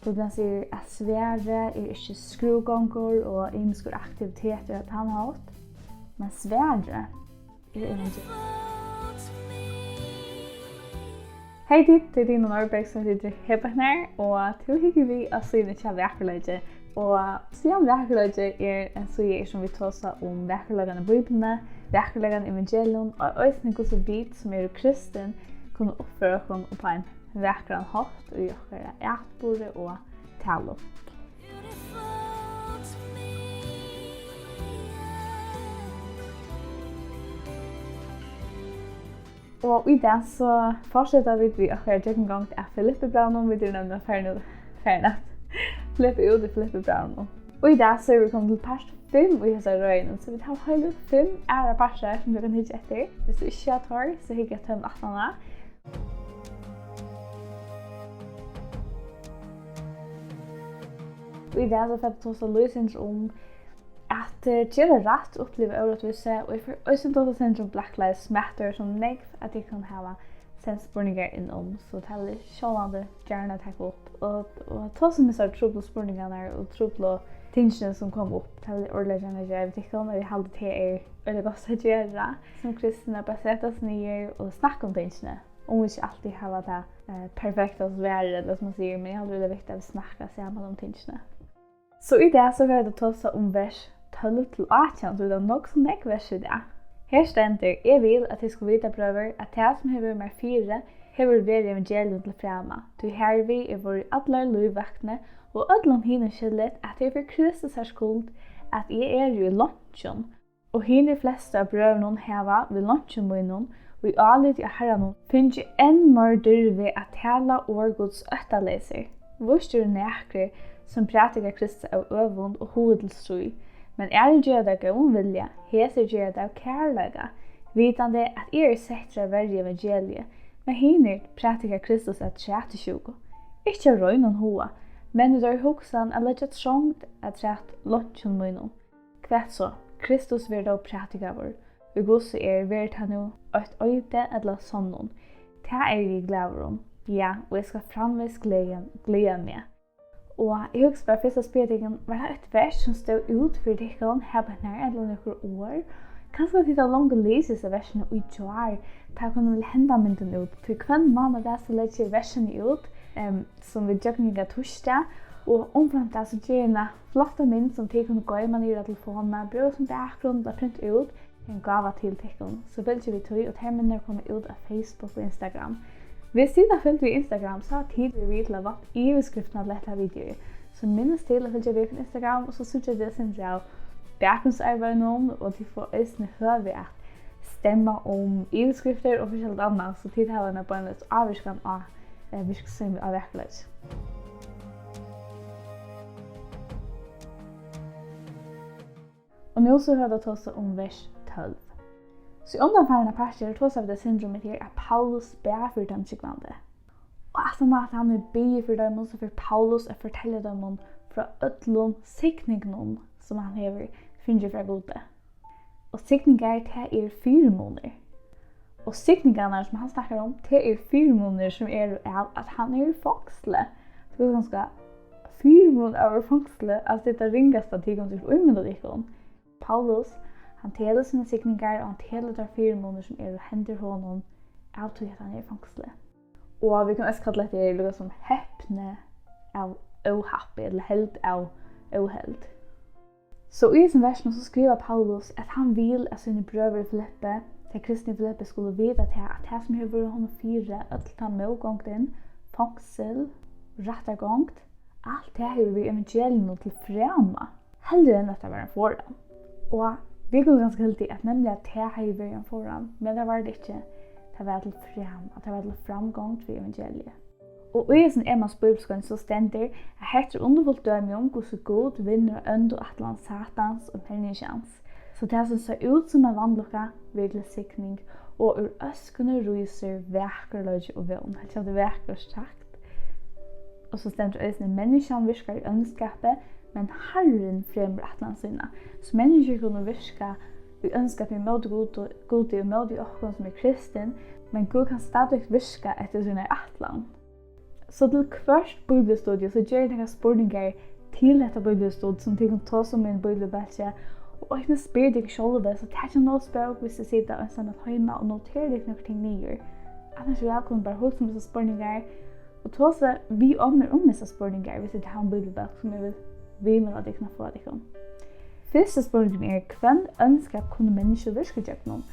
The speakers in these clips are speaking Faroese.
Bibelen sier at svære er ikke skruganger og ymskur aktiviteter at han har hatt, men svære er evangeliet. Hei dit, det er Dina Norberg som sitter her på her, og til hyggelig vi å syne til verkeløyde. Og siden verkeløyde er en syre som vi tåser om verkeløyene Bibelene, verkeløyene evangelium, og også hvordan vi som er kristen kunne oppføre oss på en verkeren hatt og gjøre etbore og tale. Og i det så fortsetter vi å gjøre en gang til Filippebrevnen, vi nevner ferdig Filippe ut i Filippebrevnen. Og i det så er vi kommet til part 5 i disse røyene, så vi tar hele 5 parter som du kan hitte etter. Hvis du ikke har tår, så hikker jeg til 18. Og i det så får jeg til løsning om at gjøre rett oppleve overrettelse, og jeg får også til om Black Lives Matter som negv at jeg kan ha sendt spurninger innom, så det er veldig kjølende gjerne å ta opp. Og ta som jeg trobler spurningene og trobler tingene som kom opp, det er veldig ordentlig gjerne å gjøre det, og vi holder til veldig godt å gjøre som kristne, bare sette oss nye og snakke om tingene. Om vi ikke alltid har det perfekte og svære, eller som man sier, men jeg har veldig viktig at vi snakker sammen om tingene. Så i det så vil jeg ta seg om vers 12-18, så det er nok som jeg vers i det. Her stender, jeg vil at jeg skal vite prøver at det som har vært med 4, har vært evangelium til fremme. Du her vi er våre alle løyvaktene, og alle henne skyldet at jeg for Kristus har skuld at jeg er jo i lunchen. Og henne fleste av brøvene hava ved lunchen munnen, og i alle de herrene finner jeg en mørder ved at tale over Guds øtteleser. Hvorfor nækre som prætiker Kristus av øvund og hovedelsrøy, men det gjør det av ondvilje, heser gjør det av kærlega, vitande at jeg sett av verre evangeliet, men henne prætiker Kristus av trætetjugo. Ikke røynen hoa, men det er hoksan eller ikke trångt at træt lunchen munnen. Kvett så, Kristus vil da prætiker vår, og gosse vært han jo et øyde eller sånn. Det vi glad om, ja, og jeg skal framvis glede med. Og jeg husker bare første spillingen, var det et vers som stod ut for dere her på denne eller noen år? Kanskje det er langt å lese disse versene og ikke er, da kunne vel hende mynden ut. For hver måned der så legger jeg versene ut, som vi gjør ikke torsdag, og omframt det så gjør jeg en flotte mynd som de kunne gå i manier av telefonen, brød som bakgrunn, og print ut en gave til dere. Så vil vi tog, og de minnene kommer ut av Facebook og Instagram. Hvis du har følt vi Instagram, så har vi til å vant i beskriften av dette videoer. Så minnes til å følge vi på Instagram, og så synes jeg det synes jeg bakgrunnsarbeid om, og de får øyne høre ved at stemme om i-beskrifter og forskjellig annet, så tid har vi på en litt avvirkning av virksomhet av virkelighet. Og nå så hører det også om vers 12. Så i undanfallende parter tås av det syndromet her at Paulus ber for dem tryggvande. Og at han ber for dem, så får Paulus å fortelle dem fra ødlom sikningen som han hever finner fra gode. Og sikninger til 4 måneder. Og sikningene som han snakker om til 4 måneder som av at han i fangsle. Så det er ganske 4 måneder over fangsle, altså det er ringeste til å umynda dere. Paulus, han teler sine sikninger, og han teler der 4 måneder som hender honom av til at han i fangsle. Og vi kan også kalle det noe som heppne av ohappig, eller held av oheld. Så i disse versene så skriver Paulus at han vil at sine brøver Filippe, til kristne Filippe skulle vite at det som har vært honom 4, alt han med gongt inn, fangsel, rettergongt, alt det har vært evangelium til fremme, heller enn at det var en foran. Og vi går ganske heldig at nemlig at det har vært en foran, men det var det ikke. Det var til frem, at det var til framgångt for evangeliet. Og i sin Emmas bibelskolen så stender at heter underfullt døme om hvordan god vinner ønd og atlan satans og menneskjans. Så det som ser ut som en vannlukka virkelig sikning, og ur øskene ryser verkerløgje og vøvn. Det er verker sagt. Og så stender det at menneskene virker i ønskapet, men Herren fremmer atlan sinna. Så mennesker kunne virke vi ønsker at vi møter god og møter oss som er kristen, men Gud kan stadig virke etter sin atlan. Så til hvert bibelstudie så gjør jeg spurninger til dette bibelstudiet som de kan ta som en bibelbeltje. Og jeg spør deg selv, så det er ikke noe språk hvis jeg sitter og sammen hjemme og noterer deg noen ting nye. Annars vil jeg kunne bare holde med disse spurninger og ta seg vi ånder om disse spurninger hvis jeg har en bibelbeltje som jeg vil med at jeg kan få deg om. Første spørsmål hvem ønsker kunne mennesker virke gjennom?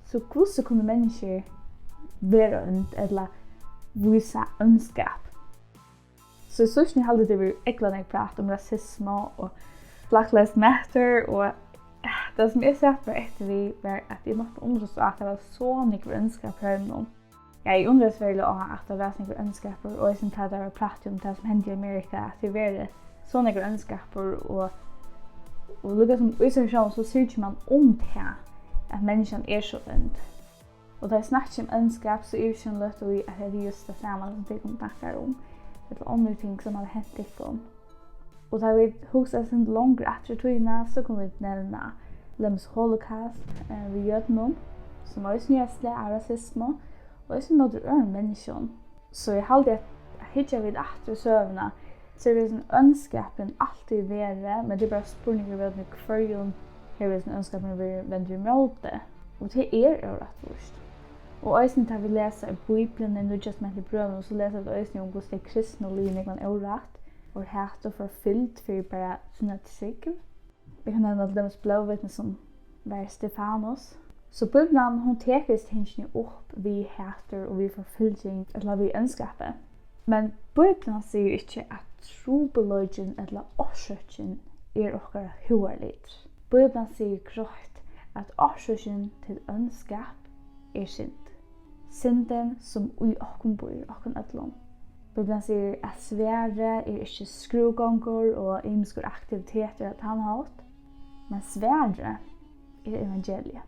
Så hvordan kunne mennesker være eller vise ønskap? Så i sørsten jeg hadde det vært ekkert jeg pratet om rasisme og Black Lives Matter og det som jeg satt var etter vi var at jeg måtte undres at det var så mye ønskap her nå. Jeg undres veldig også at det var så mye ønskap og jeg synes at det var pratet om det som hendte i Amerika at det var så mye ønskap og lukket som i situasjonen så sier ikke man om det at menneskene så ond. Og da jeg snakker om ønskap så det ikke løtt å at det just det samme som det kom snakker om. Det er andre ting som hadde hendt ikke om. Og da vi husker oss en langere etter togene så kommer vi nevne Lems holocaust vi gjør noen som også nyhetslig rasisme og også mot mennesker. Så jeg halde at hittar vi etter søvnene så det en ønskapen alltid være, men det bare spurninger ved meg hverjon her en ønskapen vender imot det. Og det jo rett først. Og øyne tar vi leser i Bibelen, i Nødjestmentet i brøven, og så leser vi øyne om hvordan det kristne og livet man rett, og hatt og forfyllt for bare sånne trygg. Vi kan nevne at deres blåvittne som var Stefanos. Så Bibelen, hun teker tingene opp vi hater og vi forfylling, eller vi ønskapen. Men Bibelen sier ikke at trobeløgjen eller årsøkjen okkara huarligt. Bibelen sier grått at årsøkjen til ønskap synd. Synden som ui okkun bor, okkun ødlom. Bibelen sier at svære ikke skruganger og imskur aktiviteter at han har hatt, men svære evangeliet.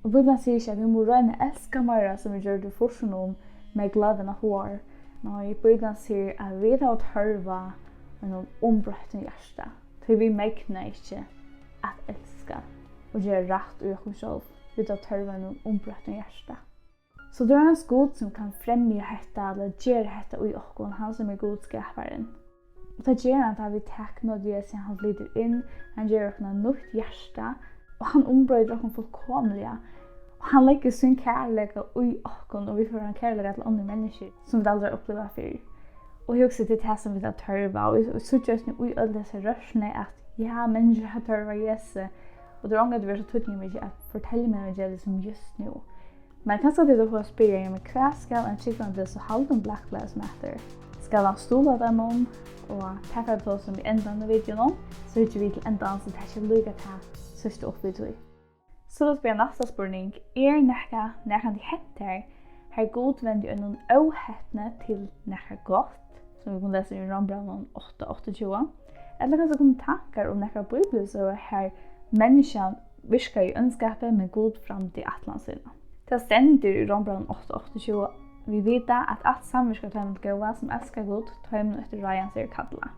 Og Bibelen sier ikke at vi må røyne elska mer som vi gjør det fortsatt om med gladen av hår. Nei, Bibelen sier at vi har tørva med noen ombrøtten hjerte. For vi megner ikke at elska og gjøre rett og gjøre selv. Vi har tørva med noen ombrøtten hjerte. Så det en god som kan fremge dette eller gjøre dette i oss, han som godskaperen. Og det gjør han at vi tar med Jesus, han flyter inn, han gjør oss noe nytt hjerte, og han ombrøyder oss fullkomlige. Og han legger sin kærlighet i oss, og vi får en kærlighet til andre mennesker som vi aldri opplever før. Og jeg også til det som vi har tørva, og vi sier just nå i alle disse rørsene at ja, mennesker har tørva Jesus, og det er det så tydelig med at fortelle meg evangeliet som just nå. Men kanskje det får spørre meg hva skal en skikkende så halde om Black Lives Matter? Skal han stole dem om, og takke det som i enden av videoen, så ikke vi til enden, så det er ikke lykke til sørste opp i tog. Så da spør jeg neste spørning, nekka de henter, har god vendt i noen åhettene til nekka godt, som vi kan lese i Rombranen 8:28, eller kanskje komme tankar om nekka bibel, så har menneskene virker i ønskapet med god fram til atlandsynene. Det stender i Rombranen 8:28. Vi vet at alt samvirker tøymen til gåa som elsker god, tøymen etter Ryan sier kattla.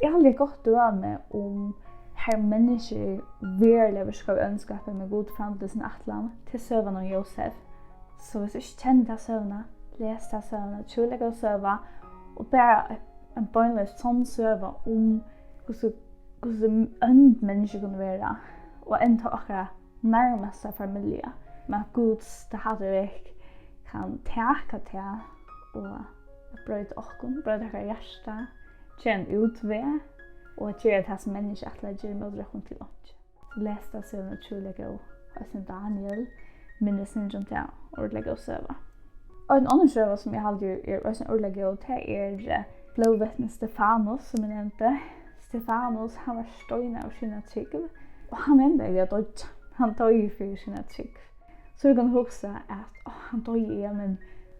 Jeg har litt godt døme om her mennesker virkelig virker i ønskapet med god fram til sin atlan til søvn og Josef. Så hvis du ikke kjenner til søvnene, les til søvnene, tjulige og søvnene, og bare en bøgnløs sånn søvn om hvordan ønd mennesker kunne være, og enda akkurat nærmeste familie. Men Guds det hadde vekk kan teka til og brøyde okken, brøyde okker hjerte, gjøre en utvei, og gjøre det som mennesker at gjøre med okken til ånd. Les det søvn utrolig og som Daniel minnes sin rundt det ordentlig å søve. Og en annen søve som jeg hadde også ordentlig og det blåvittne Stefanos som jeg nevnte. Stefanos han var støyne av sine trygg, og han enda jeg død. Han døg for sine trygg. Så du kan huske at han døg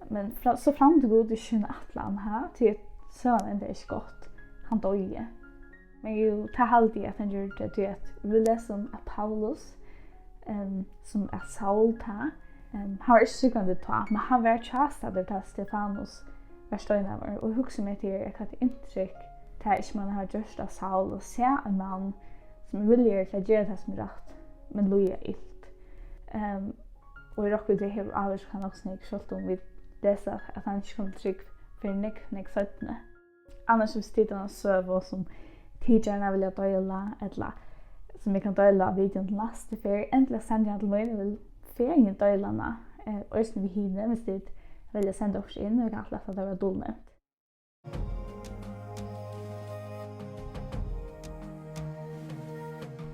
men så fram til god i sine atlan her, til søvn enda ikke godt. Han døg. Men jo, det er alltid at han gjør det til at vi leser om Paulus, som Saul ta. Han var ikke sikkert ta, men han var kjæstader til Stefanos var støynaver. Og jeg husker meg til jeg hadde inntrykk til at ikke man har gjort av Saul og se en mann som viljer til å gjøre det som rett, men loja ilt. Og i råk vi det her avgjørelse kan også ikke skjølt om vi leser at han ikke kom trygg för nek sötne. Annars hvis det är en söv som tidigare vill jag dela eller som jag kan dela videon till nästa för äntligen sända jag till mig och vill färgen delarna och vi hinner hvis det vill jag sända oss in och kan läsa det var dåligt.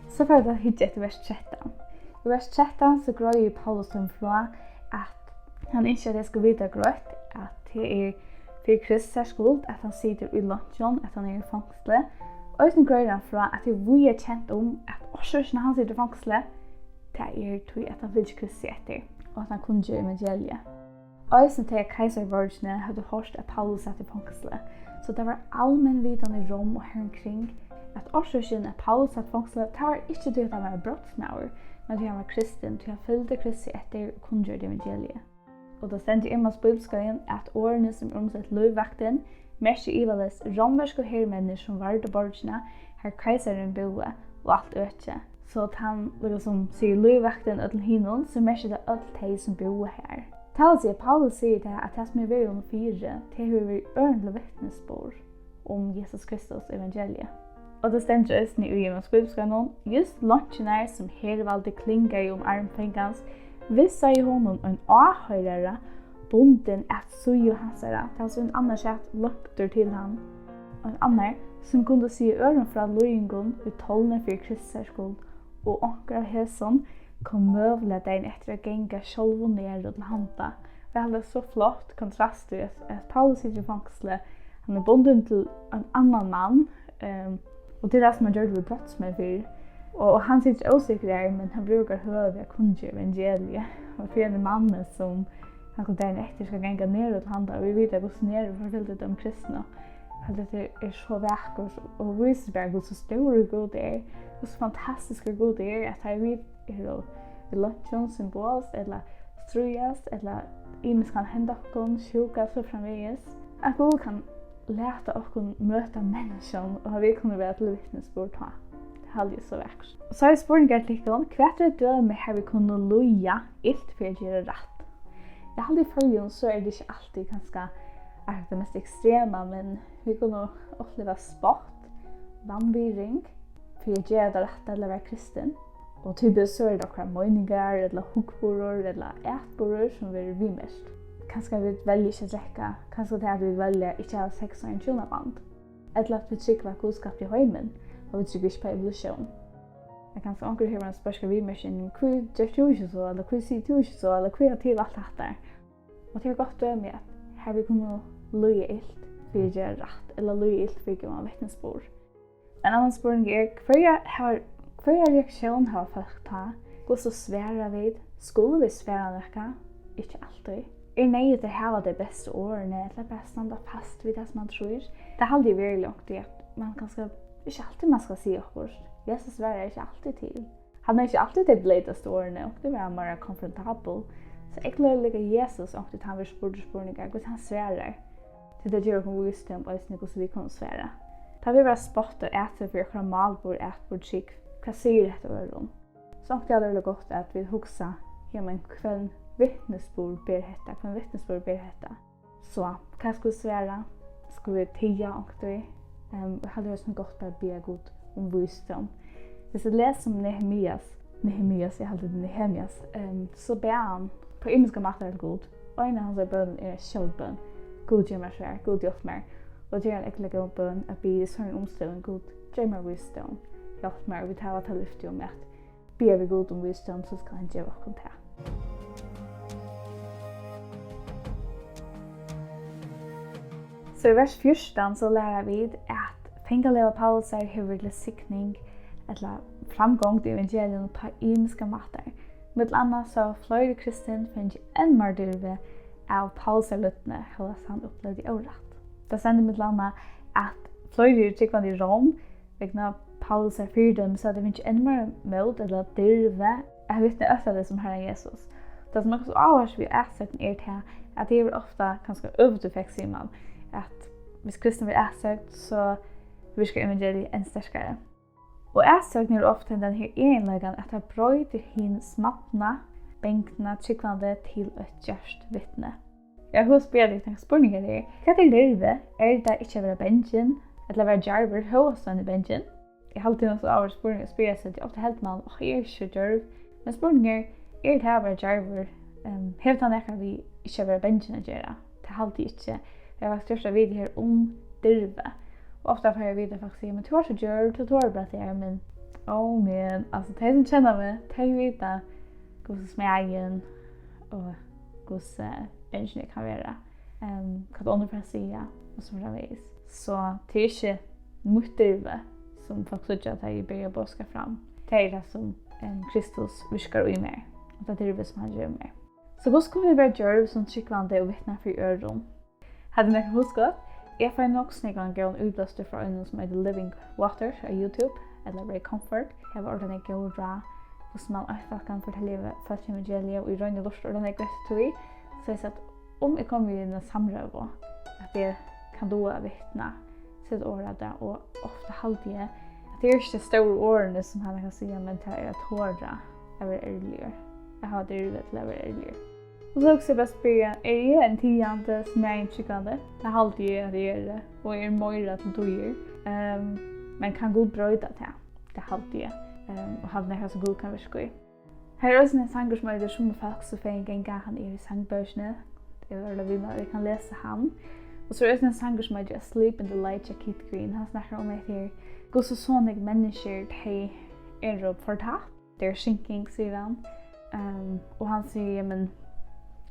Så för det hittar jag till vers 13. I vers 13 så gröjer Paulus från att han inte det ska veta gröt att det är för Kristi skuld att han sitter i lunchen, att han är i fängsle. Och sen gröjer han från att vi är känt att orsaken han sitter i fängsle det är till att han vill Kristi efter och att han kunde göra evangeliet. Och sen till kejsarvårdene hade hört att Paulus satt i fängsle. Så det var allmän vidan i Rom och här omkring att orsaken att Paulus satt i fängsle tar inte till att han var brottsnauer, men till att han var kristen, till att han följde Kristi efter och kunde göra evangeliet. Och då stendte Emmas bibelskøyen at årene som omsett løyvakten merker ivales romverske hermenner som varde borgene her keiseren boe og alt øke. Så at han liksom sier løyvakten og til hinnen, så merker det alt de som boe her. Talet sier Paulus sier til at det som er ved om 4 til å være ørentlig vittnesbord om Jesus Kristus evangeliet. Og det stender også i Emmas bibelskøyen just lunsjene som hervalgte klinger om armfengans vissa i honom en avhörare bunden att suju hansara. Det är en annan sätt lukter till han. Och en annan som kunde se öron från löjningen vid tolvne för Kristi skuld. Och onker av hässon kom mövla den efter att gänga själv och ner och till hanta. Det är så flott kontrast till att Paulus sitter i fängsle. Han är bunden till en annan man. Och det är det som han gör det brottsmän för. Och han sitter osäker där, men han brukar höra kunde evangeliet. Och för en man som han kom där efter ska gänga ner och handa. Och vi vet att hos ner och förfyllt de kristna. Att det är så vackert och visar Gud så stor och god är. Och så fantastisk och god är att han vet i lunchen symboliskt eller strujas eller imis kan hända okon, sjuka så framvägs. Att Gud kan läta okon möta människan och vi kunde vara till vittnesbord ha. Det så vackert. Så har jeg spørninger til henne, hva er det døme har vi kunnet loja ilt for å gjøre rett? Jeg har aldrig følgen, så er det ikke alltid ganske det mest ekstrema, men vi kunne oppleve spott, vannbyring, for å gjøre det rett eller være kristen. Og typisk så er det akkurat meninger, eller hukkborer, eller ætborer som vi mest. Kanskje vi velger ikke drekke, kanskje det er at vi velger ikke ha sex og en tjonaband. Eller at vi trykker godskap i heimen. Og vi trykker ikke på evolusjon. Jeg kan så høre en spørsmål vi med hva gjør du ikke så, eller hva sier du ikke så, eller hva er til alt dette. Og det er godt døme at her vi kunne løye ilt for å gjøre rett, eller løye ilt for å gjøre vittnesbord. En annen spørsmål er, hva reaksjon har folk ta? Hvor så svære vi? Skulle vi svære noe? Ikke alltid. Nøye til å ha de beste årene, eller bare stande fast ved det som man tror. Det er aldri veldig langt i at man kanskje ikke alltid man skal si akkurat. Jesus var ikke alltid til. Han er ikke alltid de bledeste årene, og det var mer komfortabel. Så jeg klarer ikke Jesus om det han vil spørninger, hvordan han sværer. Til det gjør hun visste om hvordan vi kunne svære. Da vi var spott og etter for akkurat malbord, etbord, skikk, hva sier dette åren? Så det er det godt at vi husker, ja, men hvem vittnesbord ber hette, hvem vittnesbord ber hette. Så, hva skulle vi svære? Skulle vi tia og det? Jeg hadde vært godt bare be Gud om visdom. Hvis jeg leser om Nehemias, jeg hadde det Nehemias, så ber han på imenska mater til Gud. Og en av hans bønn er kjølbønn. Gud gjør meg svær, Gud hjelp meg. Og det er en ekkelig bønn at be i sånn omstilling, Gud gjør meg visdom. Hjelp meg, og vi tar til lyftet om at ber vi Gud om visdom, så skal han gjøre oss til. Så i vers 14 så lærer vi at pengaleva Paulus har virkelig sikning eller framgång til evangelien på imenska mater. Mitt annet så flere kristen finner enn mer dyrve av Paulus løttene hvordan han opplevde i året. Det sender mitt annet at flere tykkvann i Rom vegna Paulus fyrdom så det finner enn mer mål eller dyrve jeg vittne øfter det som Herren Jesus. Det som også avhørs vi til at det er ofte ganske øvdefekt sier man at hvis kristne blir ætsøkt, så virker evangeliet enn sterkere. Og ætsøkten er ofte den her egenleggen at det brøyder hin smattna, bænkna, tryggvande til et gjørst vittne. Jag har spelat lite spurningar där. Vad är lirve? Är det inte att vara benchen? Eller vara jarver? Huvudstaden i benchen? Jag har alltid något av spurningar och spelar sig. Ofta helt man, jag är så jarv. Men spurningar, är det här att vara jarver? Helt annat kan vi inte vara benchen att göra. Det har alltid inte. Jag har största video här om dirve. Och ofta får jag veta faktiskt, men du har så jarv, du har bara det här, men men, alltså de som känner mig, de vet hur smägen och hur benchen kan vara. Vad andra får säga och så framvis. Så det är inte mot dirve som folk säger att jag börjar boska fram. Det är det som Kristus viskar i mig. Och det är dirve som han gör mig. Så hur ska vi vara jarv som tryckvande och vittna för öron? Hade ni huskat? Jag får nog snägga en gång utblåst från en som heter Living Water på YouTube. Eller Ray Comfort. Jag var ordentligt god bra. Och som man ofta kan fortälla för evangeliet och i röjning lust ordentligt grätt. Så jag sa att om jag kommer in i samröv att det kan då vittna sitt året där. Och ofta halvtid att det är inte stora åren som han kan säga, men det är att hårda över ärligare. Jag har drivet till över ärligare. Och så också bara spela, är jag en tionde som jag inte tyckande? Det är alltid att jag är det. Och är möjligt att du men kan god bröda det. Det är alltid. Och hade nästan så god kan vi i. Här är också en sanger som är som folk så fint en gång han är i sangbörsne. Det är väl vi kan läsa han. Och så är det en sanger som är Asleep in the Light av Keith Green. Han snackar om att det är gå så såna människor de är fortapt. Det är sinking sedan. Och han säger men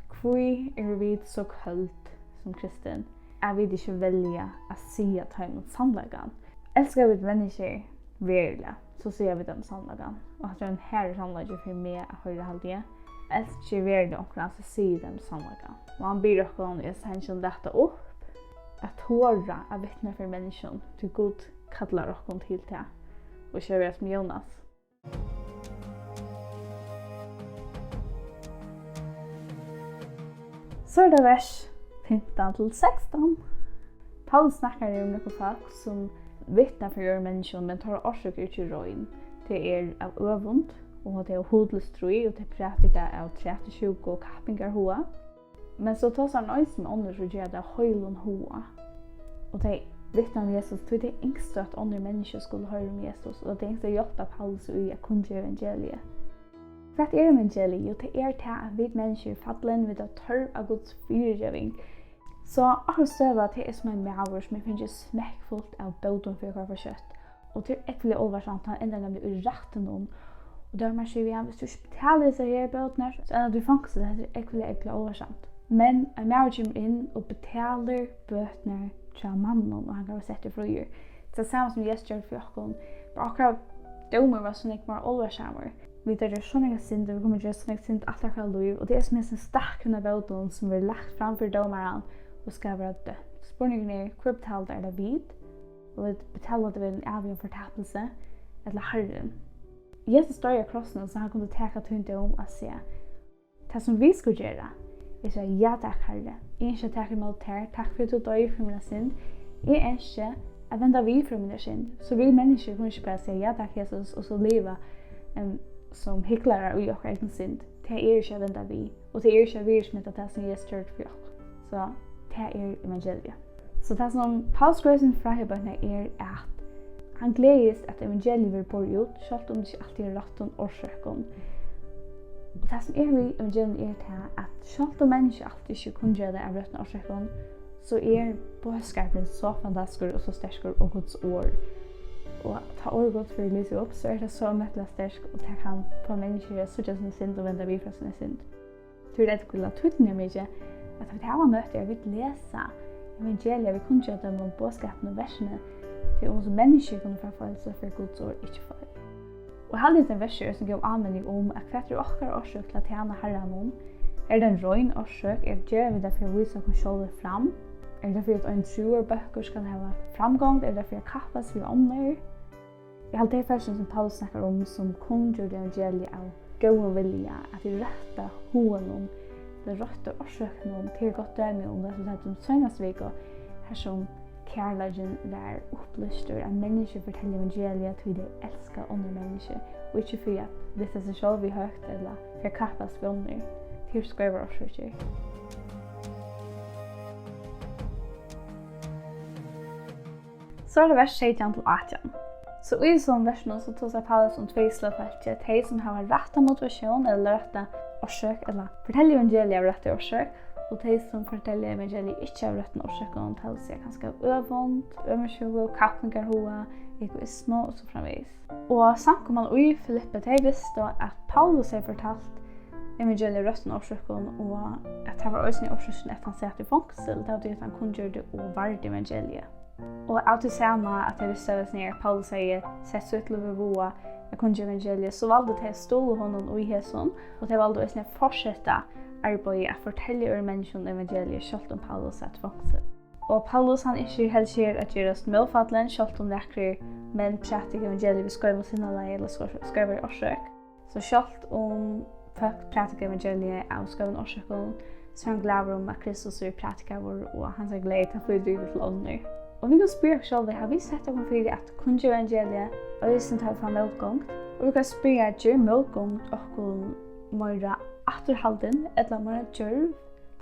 kvui är vi så kallt som kristen. Jag vill inte välja att säga att han mot sannlagan. Älskar vi människor verkligen så ser vi dem sannlagan. Och att det är en här sannlagan för mig att höra allt det. Älskar verkligen och så ser dem sannlagan. Och han ber oss om att essentiellt detta upp. Att höra att vittna för människan. Till Gud kallar oss till det. Och kör vi oss med Jonas. Så är det vers 15-16. Paulus snackar om några folk som vittnar för människan men tar orsakar inte röjn. Det är av övund och det är hodlustrui och det är praktika av 30 och kappingar hoa. Men så tar han också med ånder så gör det höjlun hoa. Och det vittnar om Jesus, det är inte att andra människor skulle höra om Jesus och det är inte hjälpa Paulus i att kunna evangeliet. Vad är evangeliet? Jo, det är det att vi människor fattlen vid att törv av Guds fyrtjöving. Så akkurat støva det er som en maver som finner smekkfullt av båten for hva for kjøtt. Og det er ekkelig oversamt, han ender nemlig i retten om. Og da sier vi, hvis du ikke betaler seg her båtene, så er det faktisk det er ekkelig oversamt. Men en maver kommer inn og betaler bøtene til mannen, og han kan sette frøyer. Det er det samme som Jesus gjør for jokken. Bare akkurat domer var sånn ikke mer oversamer. Vi tar det sånne synd, vi kommer til å gjøre sånne synd at akkurat liv. Og det er som en stakk under båten som blir lagt framfor domeren og skal være dødt. Spørningen er, hvor betaler er det vid? Og vi betaler det ved en avgjørende fortapelse, eller Herren. Jesus står i krossen, så han kunne teka tungt om og si, det som vi skulle gjøre, er så ja takk Herre. Jeg ønsker takk imot her, takk for at du døg for mine synd. Jeg ønsker at vende vi for mine synd. Så vi mennesker kunne ikke bare si ja takk Jesus, og så leve som hyklere i okker egen synd. Det er ikke å vende vi, og det er ikke å virksomhet det som Jesus gjør for oss. Så det er evangeliet. Så det som Paulus grøysen fra hebøyne er at han gledes at evangeliet vil bort ut, selv om det ikke alltid er rett om årsøkken. Og det som er i evangeliet er til at selv om mennesker alltid ikke kunne gjøre det av rett om årsøkken, så er bådskapen så fantastisk og så sterk og Guds ord. Og ta ordet godt for å lyse opp, så er det så møttelig sterk, og det kan få mennesker så gjøre sin synd og vende vi fra sin synd. Tror det er ikke la tuttene mye, at vi har møtt jeg vil lese evangeliet, vi kunne gjøre det om bådskapen og versene, til om som mennesker kunne få følelse for Guds ord, ikke for det. Og heldigvis en verser som går anmelding om at hva er okkar årsøk til at tjene herren om? Er det en røgn årsøk? Er det gjør vi det for å vise oss selv fram? Er det for at en truer bøker skal ha framgang? Er det for å kappes vi ånder? Jeg har det versen som Paulus snakker om som kun gjør evangeliet av gode vilja, at vi retter hoen om det rette årsøkene om til godt døme om det som det som søgnes vik og her som kærleggen er opplyster at mennesker forteller evangeliet til de elsker andre mennesker og ikke for at dette seg selv vi høyt eller for kappes vi under til skriver årsøker. Så er det vers 17 til 18. Så i sånn versen så tog seg Paulus om tveislagfalket, de som har rett motivasjon eller rett årsøk, eller forteller evangeliet av rett årsøk, og de som forteller evangeliet ikke av rett årsøk, og de seg ganske øvond, øvensjøve, kappningarhoa, egoisme og så framvis. Og samkomman i Filippe, de visste at Paulus har fortalt evangeliet røsten årsøkken, og at det var også i årsøkken at han satt i fangsel, det var det at han kunne gjøre det og varde evangeliet. Og av det samme at jeg visste at Paulus sier sett så til å bevåa jeg kunne gjøre evangeliet, så valgte de å stole honom og i hæsson, og de valgte også å fortsette arbeidet å fortelle menneskene evangeliet selv om Paulus satt i fangsel. Og Paulus han ikke helt skjer at gjøres medfattelen, selv om det men prætik evangeliet vi skriver sinne leie eller skriver i årsøk. Så selv om folk prætik evangeliet av skriven årsøkken, så er han glad om at Kristus er prætiker vår, og han er glad til å få drive til ånder. Og vi kan spørre oss selv, har vi sett noen for at kunne gjøre evangeliet, og vi synes fra motgångt? Og vi kan spørre at gjør motgångt og mer atterhalden, eller mer djørv,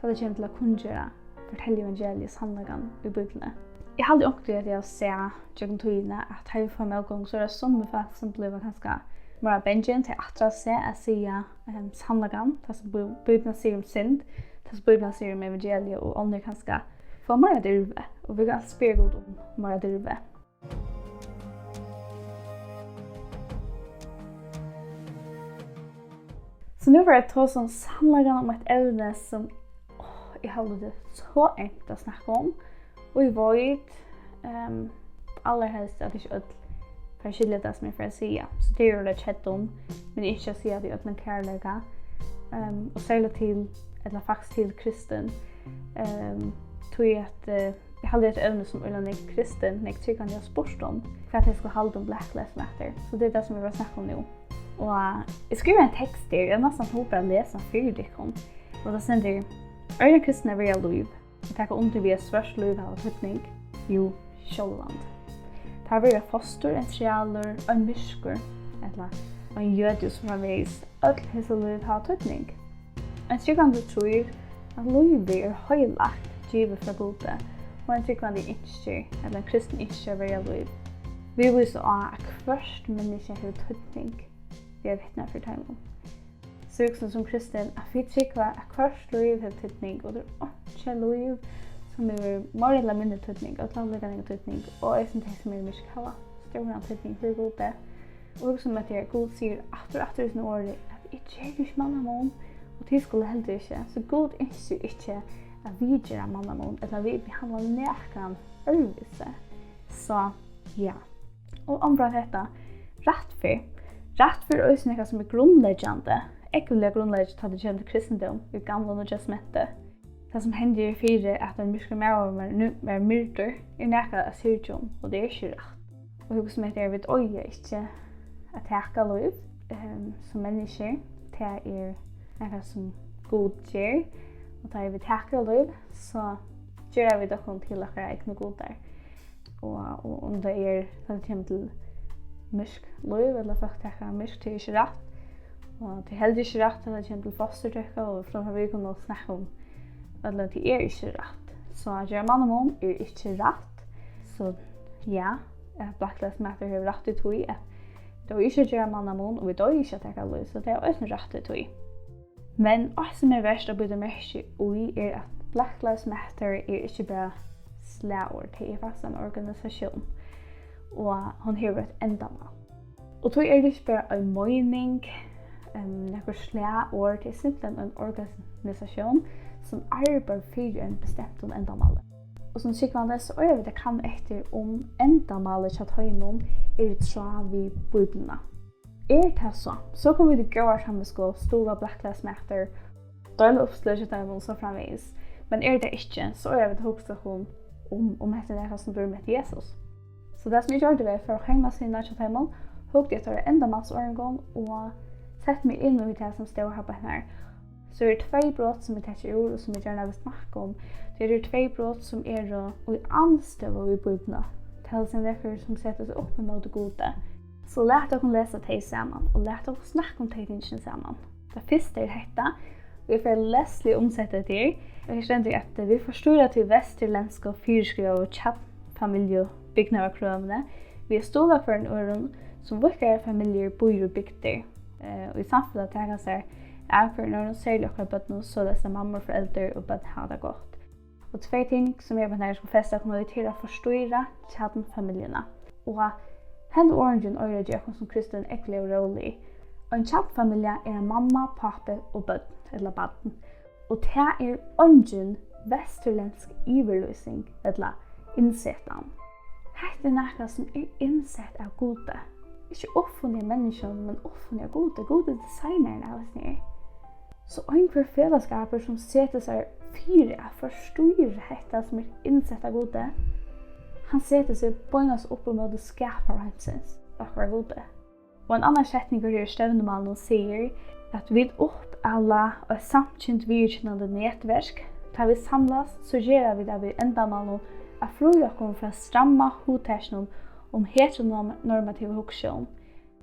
til det kommer til å kunne gjøre fortelle evangeliet sannleggen i Bibelen. Jeg hadde også at jeg ser gjennom togene at har vi fra motgångt, så er det som vi faktisk som blir ganske mer bengen til at seg å si sannleggen, det som Bibelen sier om synd, det som Bibelen sier om evangeliet, og andre ganske få mer dyrve, og vi kan spørre godt om mer dyrve. Så nu var jeg ta sånn sannleggen om et evne som jeg hadde det så enkelt å snakke om, og jeg vet aller helst at ikke forskjellig det som jeg får si. Så det gjør det kjett om, men ikke å si at jeg øtler kærlighet, og særlig til, eller faktisk til kristen, tror jeg at jeg hadde et evne som Ulla Nick kristen, når jeg tykker han jeg har spørst om, for at jeg skulle holde om Black Lives Matter. Så det er det som jeg vil snakke om nå. Og jeg skriver en tekst der, jeg nesten håper å lese den før det kom. Og da sender jeg kristne er ved liv. Jeg tenker om til vi er svørst liv av tøtning. Jo, Sjåland. Det har vært foster, en trialer, en mysker, eller en jødius som har vært alt hese liv av tøtning. En tryggende tror at livet er høylagt, givet fra gode, og en tryggende ikke, eller en kristen ikke er ved liv. Vi viser at hvert menneske har tøtning. Vi er vittner for tegnen. Så også som kristen, at vi trykker at hvert liv har tøtning, og det er ikke liv som er mer eller mindre tøtning, og landleggende tøtning, og jeg synes det som er mye kalla, større tøtning for gode. Og også med at Gud sier atter i sin året, at jeg gjør ikke mannamon, og det skulle heller ikke. Så Gud ønsker ikke at vi gjør mannamon, eller vi behandler nærkene øvelse. Så ja. Og omfra dette, rettfyr. Rettfyr er også noe som er grunnleggende. Ekkelig grunnleggende til det kjente kristendom i gamle og testamentet. Det som hender i fire at en myske mer myrder er noe av syrtjon, og det er ikke rett. Og hva som heter vi øye ikke at teka lov som mennesker, det er noe som god gjør, og da vi teka lov, så gjør vi dere til dere ikke noe god der. Og om det er sånn at det kommer til mysk lov, eller folk teka mysk, det er ikke rett. Og det er heller ikke rett til at det kommer til fostertøkker, og fra vi kunne snakke om eller det er ikke rett. Så at gjøre mannamon er ikke rett. Så ja, Black Lives Matter har rett i tog at det er ikke gjøre mannamon, og vi dør ikke at jeg lov, så det er også rett i tog. Men også som er verst å bytte merke i er at Black Lives Matter er ikke bare slagord, det er faktisk en organisasjon. Og hun har et endamål. Og tog er det ikke bare en mening, noen slagord, det er simpelthen en organisasjon som arbeider for en bestemt endamål. Og som sikkert så øver det kan etter om endamålet til høymon er et svar ved Bibelen. Er det så kan vi gå her sammen med stole Black Lives Matter, døle oppsløsje til dem så framvis. Men er det ikke, så øver det høyeste om dette er det som bor med Jesus. Så det som jeg gjør det var for å henge sinne til høymon, høyde jeg til endamålsåren og sette meg inn i det som står her på henne. Så er det 2 brott som jeg tar i ord og som jeg gjerne vil snakke om. Det er 2 brott som er i anstøv i Bibelen. Det er derfor som setter seg opp mot det gode. Så lær dere lese det sammen, og lær dere snakke om det tingene sammen. Det første er dette. Vi får leselig omsette det. Og jeg kjenner at vi forstår at vi vesterlandske og fyrskriver og kjappfamilie byggnavarkrøvene. Vi stoler for en øren som virkere familier bor i bygder. Og i samfunnet tenker seg for en øren særlig akkurat bøttene så det er mamma, foreldre og bøttene har det godt. Og tve ting som jeg på denne skal feste kommer vi til å forstyrre kjærtenfamiliene. Og henne åren øyre gjør som kristen ekkelig og rolig. Og en kjærtenfamilie er en mamma, pappa og bøtten, eller baden. Og det er ungen vesterländsk iverløsning, eller innsettan. Hette er noe som er innsett av gode. Ikke offentlige mennesker, men offentlige gode designere av oss nere. Så einhver fellesskaper som setter seg fire å forstyrre dette som er innsett av gode, han setter seg bøynes opp mot det skaperhetsens akkurat gode. Og en annen setning hvor det stevnemalen sier at vi opp alla og samkjent virkjennende nettverk, da vi samlas, så gjør vi det vi enda malen at fru oss fra stramma hotersjonen om heteronormativ hoksjon.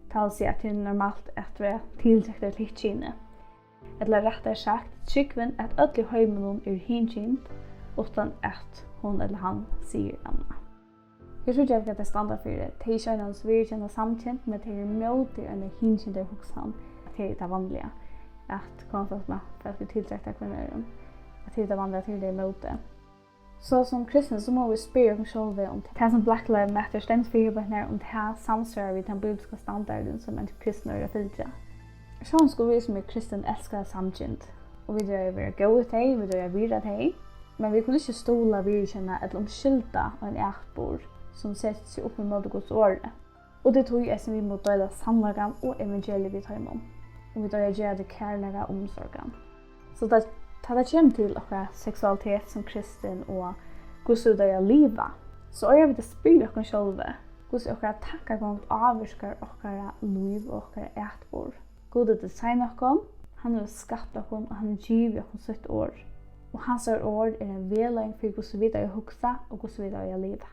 Det vil si at det er normalt at vi tiltrekker til kine. Eller rettere sagt, tryggven at alle høymenon er hinkjent, utan at hon eller han sier annet. Jeg tror ikke at det er standard for det. Det er ikke en virkjennende samkjent, men det er møter enn hinkjente hoksjon. Det er det vanlige. At konfliktene for at vi tiltrekker kvinner. At det er det vanlige til det møter. Så som kristne så må vi spørre oss selv om det som Black Lives Matter stender for her, om det samsvarer vi den bibelske standarden som en kristne er fyllt. Sånn skulle vi som er kristen elsker samkjent. Og vi drar være gode til, vi drar være til. Men vi kunne ikke stole virkjenne eller omskylda av en ætbord som setter seg opp mot Guds året. Og det tog jeg som vi må døde sannlagen og evangeliet vi tar imot. Og vi drar gjøre det kærlige omsorgen. Så det kommer til akkurat seksualitet som kristen og hvordan det er livet. Så jeg vil spørre dere selv hvordan dere takker om avvirker dere liv og dere ætbord. Gud er designet dere, han har skapt dere og han har givet dere sitt år. Og hans ord er en vedlegg for hvordan vi er huksa og hvordan vi er livet.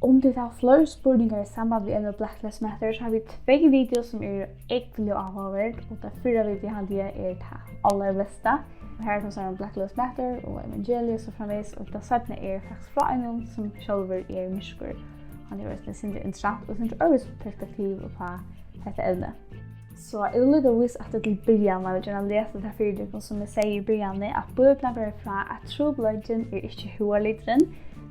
Om det er flere spørninger i samband med Black Lives Matter, så har vi 2 videoer som er egentlig avhåvert, og det 4 videoer er det aller beste. Her kommer om Black Lives Matter og evangeliet og fremvis, og det 17 er faktisk fra en som selv er mysker. Han er veldig interessant og synes øvrigt perspektiv på dette evne. Så jeg vil lukke vise at til begynnelsen av å lese det 4 som jeg sier i begynnelsen, at bøkene går fra at trobladjen er ikke hovedliteren,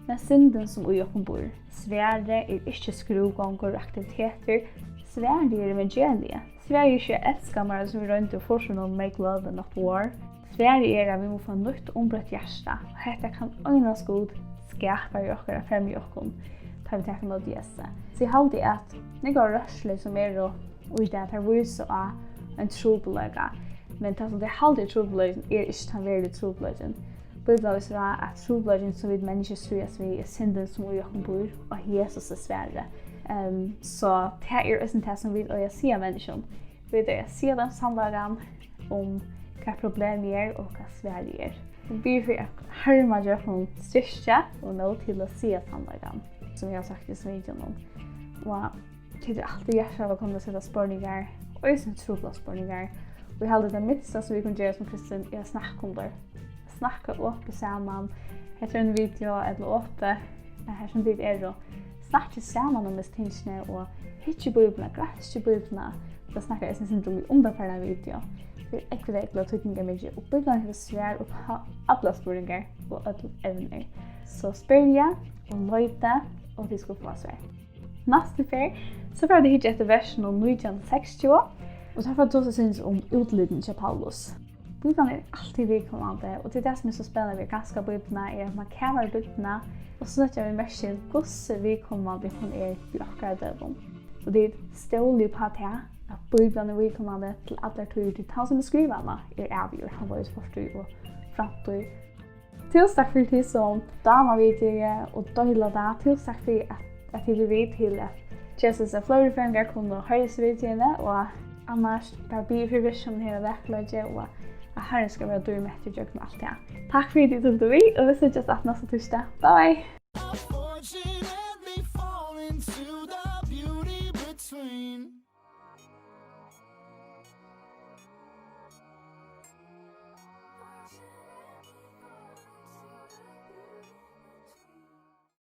men synden som ui oppen bor. Sverre er ikke skruganger og aktiviteter. Sverre er evangeliet. Sverre er ikke elskamer som vi rønner og fortsatt om make love and not war. Sverre er at vi må få nytt ombrøtt hjerte. Dette kan øynes god skapa i okker og fremme i okker. Da vi tenker mot Jesus. Så jeg halte at det går rørselig som og i det her viser av en trobladje. Men det som det halte trobladjen er ikke den verdige trobladjen. Bibelen viser at trobladjen som vi mennesker strøyes vi er synden som vi okker bor, og Jesus er Sverre. Så det er også det som vi sier mennesken. Vi sier den samlagen om hva problemet er og hva Sverige er. Vi blir for å herme gjøre styrke og nå til å si samlagen, som jeg har sagt i videoen. Og det er alltid hjertet av å komme til å sette spørninger, og også trobladspørninger. Vi har det minste som vi kan gjøre som kristen er å snakke om det. Snakke oppe sammen, etter en video eller oppe, her som det er å snakke sammen om disse tingene og hitte bøybene, granske bøybene. Da snakker jeg synes om i underførende video. Det er ikke det tydninger mye, og bøybene har svær og på alle spørninger og alle evner. Så spør jeg og løyte, og de skal få svær. Neste fer, så får jeg hitte etter versen om 1960, og så får jeg også synes om utlydningen til Paulus. Bibelen er alltid vidkommende, og det er det som er så spennende ved ganske bøybene, er at man kaver bøybene, og så setter vi merke til hvordan vidkommende hun er i akkurat døven. Og det er stålig på det at bøybene er vidkommende til alle tøyer til han som er skrivende er avgjør, han var i forstøy og fremtøy. Tusen takk for det som damer videoer og døyler det. Tusen takk for at jeg vil vite til at Jesus er flere fremganger kunne høres videoene, og annars bare bli for visjonen her og verkløyde, og at Herren skal være døy med etter jøkken og alt det. Takk for at du tok det vi, og vi ses just at neste tirsdag. Bye bye!